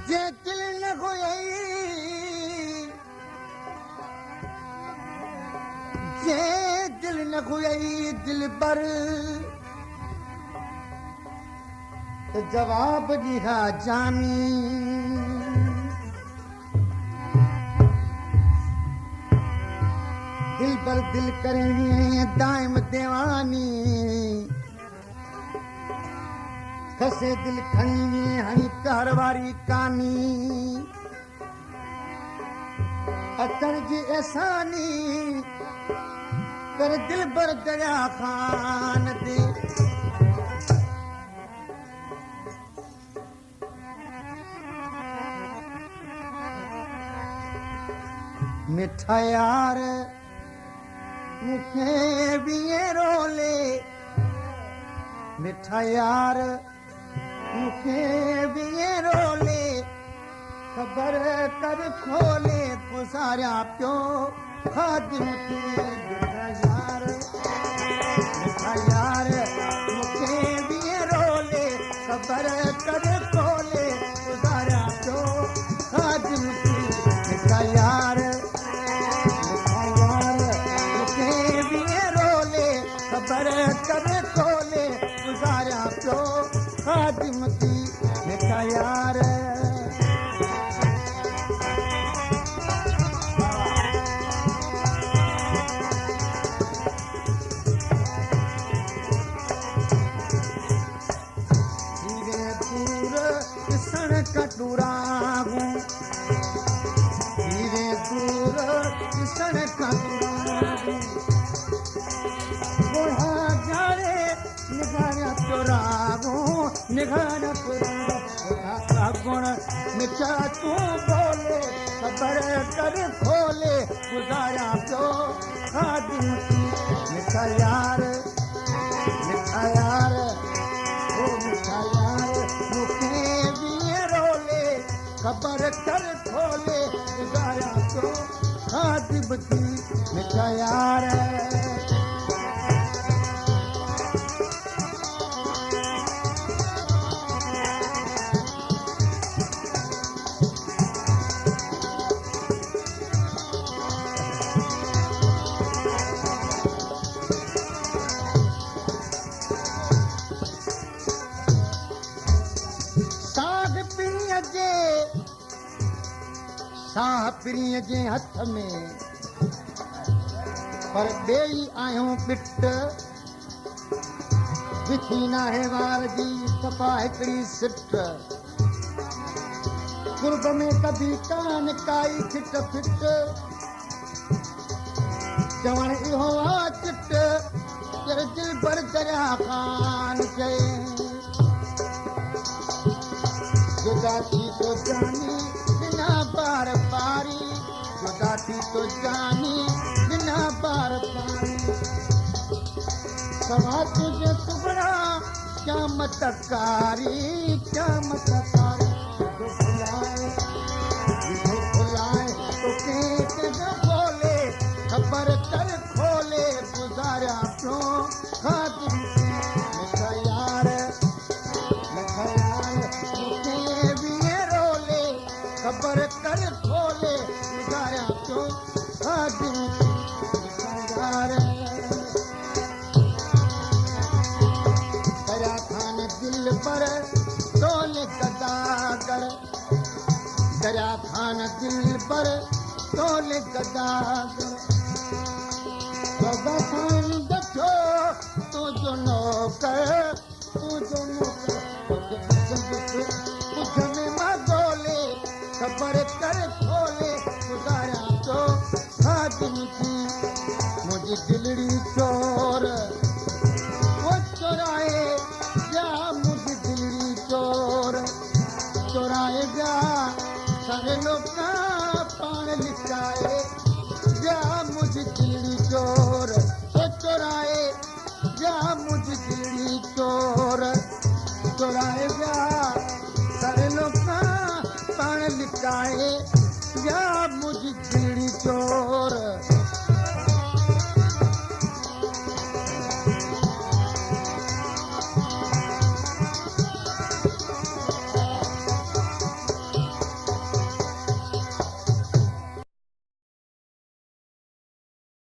जे दिल न हुई जे दिल न हुई दिल पर तो जवाब दिया जानी दिल पर दिल करेंगे दाइम देवानी खसे दिल खणी हणी प्यार वारी कानी अचण जी एहसानी कर दिल भर दरिया खान दे मिठा यार मुखे भी रोले मिठा यार मुखे भी रोले खबर कर खोले गुजारा प्यो खादिम के मिठा यार मुखे भी रोले खबर कर खोले गुजारा प्यो खादिम के मिठा यार मुखे भी रोले खबर कर खोले गुजारा प्यो खादिम की मिठा यार कटूरा हूँ धीरे दूर किसन कटूरा हूँ बुढ़ा जाने निगारा चोरा हूँ निगारा चोरा गुण मिठा तू बोले खबर कर खोले गुजारा तो खादिम की मिठा यार ओ मिठा यार मुखे खबर कर खोले गुजारा तो खादिम की मिठा यार साह पिरीअ जे हथ में पर ॿेई आहियूं पिट विठी नाहे वार जी सफ़ा हिकिड़ी सिट कुर्ब में कभी कान काई खिट फिट चवण इहो आ चिट दिल भर दरिया खान चए जुदा थी तो जानी बिना बार पारी जुदा थी तो जानी बिना बार पारी सवा तुझे टुकड़ा क्या मतकारी बुलाए तो पेट न बोले खबर कर खोले गुजारा क्यों खादिम मिठा यार मुझे भी रोले खबर कर खोले गुजारा क्यों खादिम मिठा यार दरिया खान दिल पर तोले गदागर दरिया खान दिल पर तोले गदागर बाबा खान दठो तू जो नौकर कुछ में मगोले खबर कर खोले गुजारा तो खादिम की मुझे दिलड़ी चोर वो चोराए जा मुझे दिलड़ी चोर चोराए जा सारे लोग पान लिखाए जा मुझे दिलड़ी चोर वो चोराए जा मुझे दिलड़ी चोर चोराए जा सारे लोग पान लिखाए जा मुझे दिलड़ी चोर